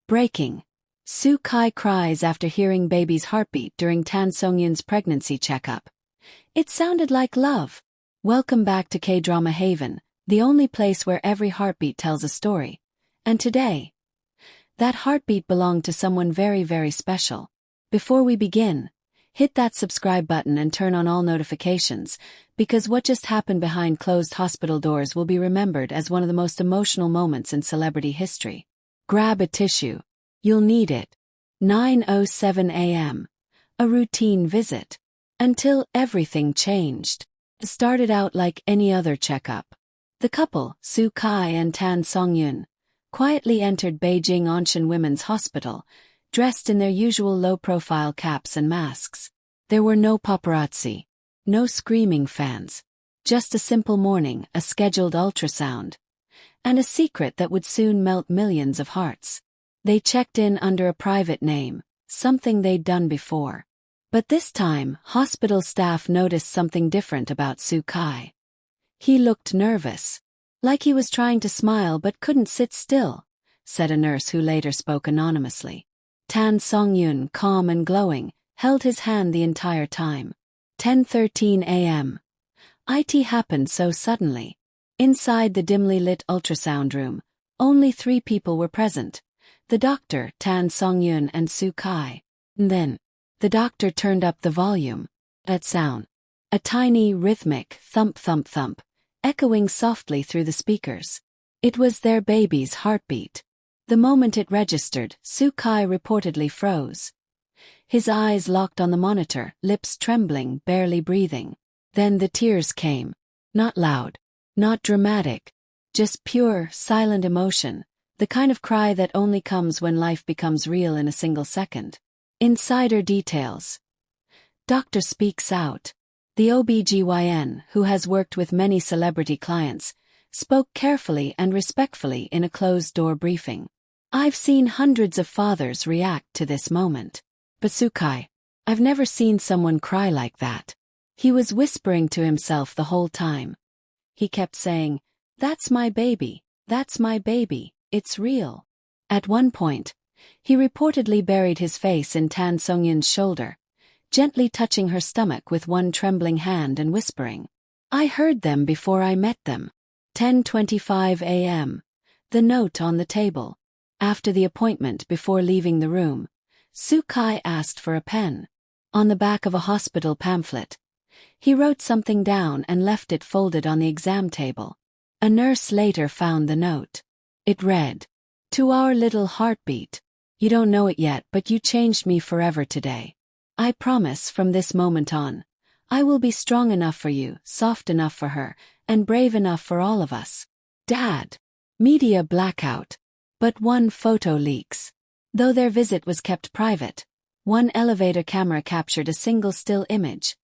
Breaking. Soo Kai cries after hearing baby's heartbeat during Songyun's pregnancy checkup. It sounded like love. Welcome back to K-Drama Haven, the only place where every heartbeat tells a story. And today, that heartbeat belonged to someone very, very special. Before we begin, hit that subscribe button and turn on all notifications, because what just happened behind closed hospital doors will be remembered as one of the most emotional moments in celebrity history. Grab a tissue. You'll need it. 9:07 a.m. A routine visit. Until everything changed. It started out like any other checkup. The couple, Soo Kai and Songyun, quietly entered Beijing Anshan Women's Hospital, dressed in their usual low-profile caps and masks. There were no paparazzi, no screaming fans, just a simple morning, a scheduled ultrasound, and a secret that would soon melt millions of hearts. They checked in under a private name, something they'd done before. But this time, hospital staff noticed something different about Soo Kai. He looked nervous, like he was trying to smile but couldn't sit still, said a nurse who later spoke anonymously. Songyun, calm and glowing, held his hand the entire time. 10:13 a.m. It happened so suddenly. Inside the dimly lit ultrasound room, only 3 people were present: the doctor, Songyun, and Soo Kai. Then, the doctor turned up the volume. That sound. A tiny, rhythmic thump thump thump, echoing softly through the speakers. It was their baby's heartbeat. The moment it registered, Soo Kai reportedly froze. His eyes locked on the monitor, lips trembling, barely breathing. Then the tears came. Not loud, not dramatic, just pure, silent emotion, the kind of cry that only comes when life becomes real in a single second. Insider details. Doctor speaks out. The OB/GYN, who has worked with many celebrity clients, spoke carefully and respectfully in a closed-door briefing. I've seen hundreds of fathers react to this moment. But Soo Kai, I've never seen someone cry like that. He was whispering to himself the whole time. He kept saying, "That's my baby, that's my baby, it's real." At one point, he reportedly buried his face in Songyun's shoulder, gently touching her stomach with one trembling hand and whispering, "I heard them before I met them." 10:25 a.m. The note on the table. After the appointment, before leaving the room, Soo Kai asked for a pen. On the back of a hospital pamphlet, he wrote something down and left it folded on the exam table. A nurse later found the note. It read, "To our little heartbeat. You don't know it yet, but you changed me forever today. I promise from this moment on, I will be strong enough for you, soft enough for her, and brave enough for all of us." Dad. Media blackout. But one photo leaks. Though their visit was kept private, one elevator camera captured a single still image,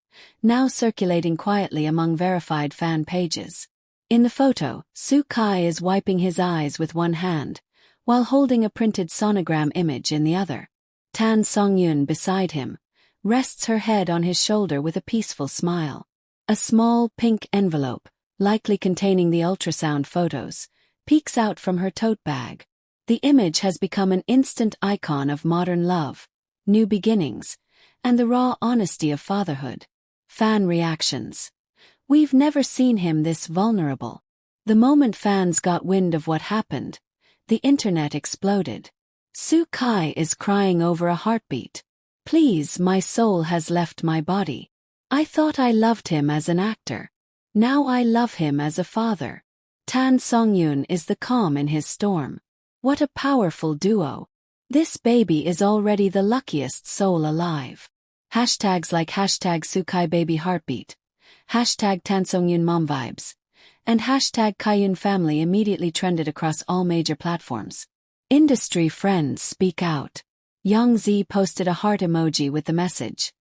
now circulating quietly among verified fan pages. In the photo, Soo Kai is wiping his eyes with one hand, while holding a printed sonogram image in the other. Songyun, beside him, rests her head on his shoulder with a peaceful smile. A small, pink envelope, likely containing the ultrasound photos, peeks out from her tote bag. The image has become an instant icon of modern love, new beginnings, and the raw honesty of fatherhood. Fan reactions. "We've never seen him this vulnerable." The moment fans got wind of what happened, the internet exploded. "Soo Kai is crying over a heartbeat. Please, my soul has left my body. I thought I loved him as an actor. Now I love him as a father." Songyun is the calm in his storm. What a powerful duo. This baby is already the luckiest soul alive. Hashtags like #Soo Kai baby heartbeat, #Songyun mom vibes, and #Kaiyun family immediately trended across all major platforms. Industry friends speak out. Yang Zi posted a heart emoji with the message,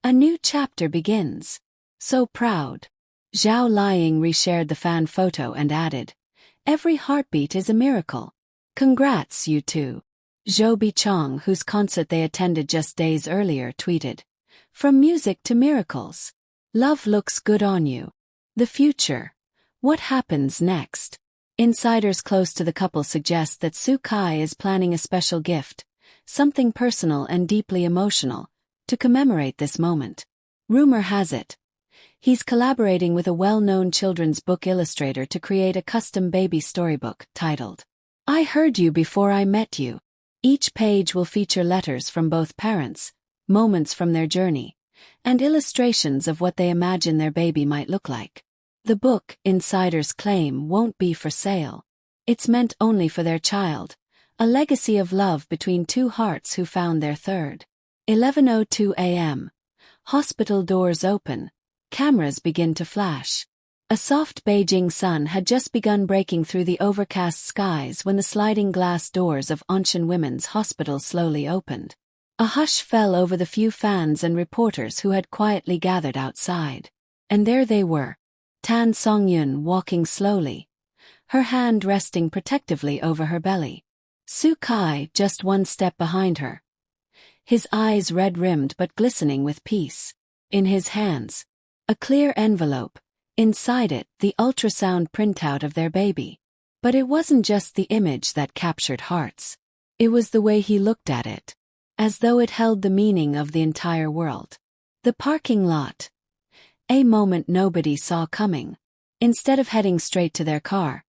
"A new chapter begins. So proud." Zhao Liang reshared the fan photo and added, "Every heartbeat is a miracle. Congrats, you two." Zhou Bichong, whose concert they attended just days earlier, tweeted, "From music to miracles. Love looks good on you." The future. What happens next? Insiders close to the couple suggest that Kai is planning a special gift, something personal and deeply emotional, to commemorate this moment. Rumor has it he's collaborating with a well-known children's book illustrator to create a custom baby storybook titled, "I Heard You Before I Met You." Each page will feature letters from both parents, moments from their journey, and illustrations of what they imagine their baby might look like. The book, insiders claim, won't be for sale. It's meant only for their child, a legacy of love between two hearts who found their third. 11:02 a.m. Hospital doors open. Cameras begin to flash. A soft Beijing sun had just begun breaking through the overcast skies when the sliding glass doors of Anshan Women's Hospital slowly opened. A hush fell over the few fans and reporters who had quietly gathered outside. And there they were, Tan Songyun walking slowly, her hand resting protectively over her belly. Kai just one step behind her, his eyes red-rimmed but glistening with peace. In his hands, a clear envelope, inside it the ultrasound printout of their baby. But it wasn't just the image that captured hearts. It was the way he looked at it, as though it held the meaning of the entire world. The parking lot. A moment nobody saw coming. Instead of heading straight to their car,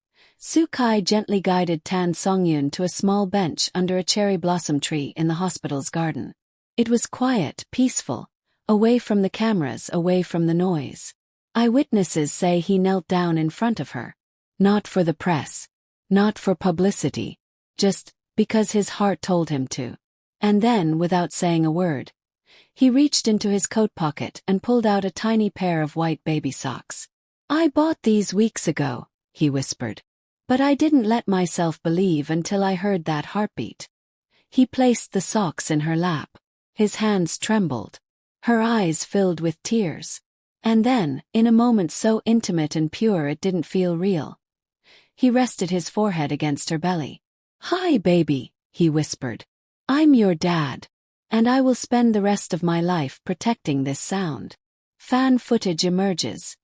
Kai gently guided Tan Songyun to a small bench under a cherry blossom tree in the hospital's garden. It was quiet, peaceful, away from the cameras, away from the noise. Eyewitnesses say he knelt down in front of her. Not for the press. Not for publicity. Just because his heart told him to. And then, without saying a word, he reached into his coat pocket and pulled out a tiny pair of white baby socks. "I bought these weeks ago," he whispered. "But I didn't let myself believe until I heard that heartbeat." He placed the socks in her lap. His hands trembled. Her eyes filled with tears. And then, in a moment so intimate and pure it didn't feel real, he rested his forehead against her belly. "Hi, baby," he whispered. "I'm your dad. And I will spend the rest of my life protecting this sound." Fan footage emerges.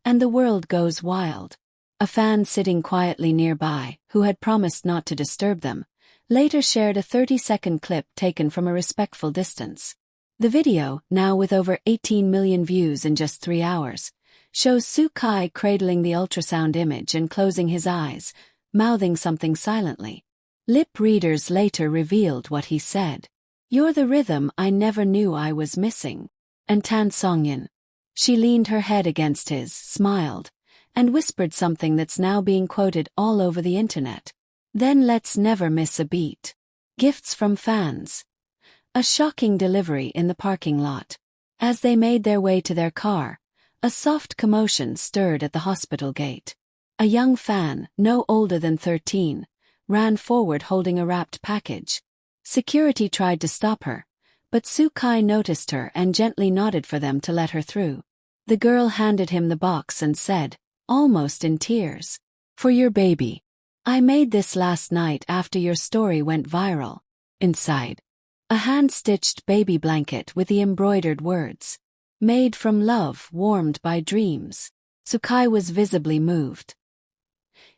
And the world goes wild. A fan sitting quietly nearby, who had promised not to disturb them, later shared a 30-second clip taken from a respectful distance. The video, now with over 18 million views in just 3 hours, shows Kai cradling the ultrasound image and closing his eyes, mouthing something silently. Lip readers later revealed what he said. "You're the rhythm I never knew I was missing." And Tan Songyun. She leaned her head against his, smiled, and whispered something that's now being quoted all over the internet. "Then let's never miss a beat." Gifts from fans. A shocking delivery in the parking lot. As they made their way to their car, a soft commotion stirred at the hospital gate. A young fan, no older than 13, ran forward holding a wrapped package. Security tried to stop her, but Kai noticed her and gently nodded for them to let her through. The girl handed him the box and said, almost in tears, "For your baby. I made this last night after your story went viral." Inside, a hand-stitched baby blanket with the embroidered words, "Made from love, warmed by dreams." Kai was visibly moved.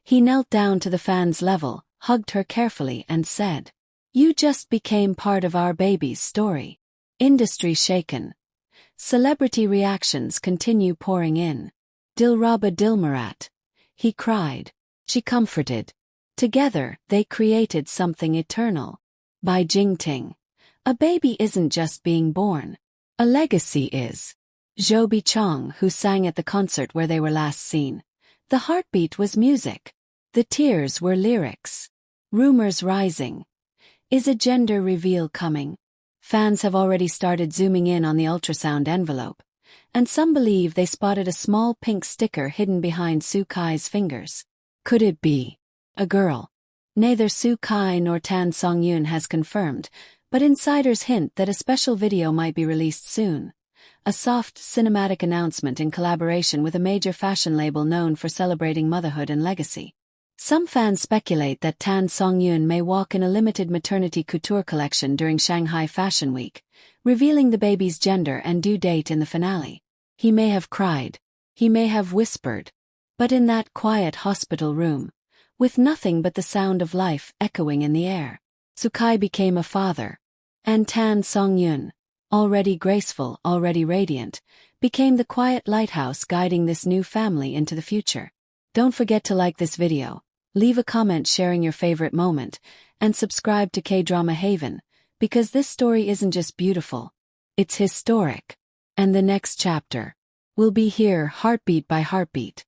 He knelt down to the fan's level, hugged her carefully and said, "You just became part of our baby's story." Industry shaken. Celebrity reactions continue pouring in. "Dilraba Dilmurat," he cried. She comforted. Together, they created something eternal. By Jingting. A baby isn't just being born. A legacy is. Zhou Bichong, who sang at the concert where they were last seen. The heartbeat was music. The tears were lyrics. Rumors rising. Is a gender reveal coming? Fans have already started zooming in on the ultrasound envelope, and some believe they spotted a small pink sticker hidden behind Kai's fingers. Could it be a girl? Neither Kai nor Tan Songyun has confirmed, but insiders hint that a special video might be released soon. A soft, cinematic announcement in collaboration with a major fashion label known for celebrating motherhood and legacy. Some fans speculate that Tan Songyun may walk in a limited maternity couture collection during Shanghai Fashion Week, revealing the baby's gender and due date in the finale. He may have cried. He may have whispered. But in that quiet hospital room, with nothing but the sound of life echoing in the air. Sukai became a father, and Tan Songyun, already graceful, already radiant, became the quiet lighthouse guiding this new family into the future. Don't forget to like this video, leave a comment sharing your favorite moment, and subscribe to K-Drama Haven, because this story isn't just beautiful, it's historic. And the next chapter will be here, heartbeat by heartbeat.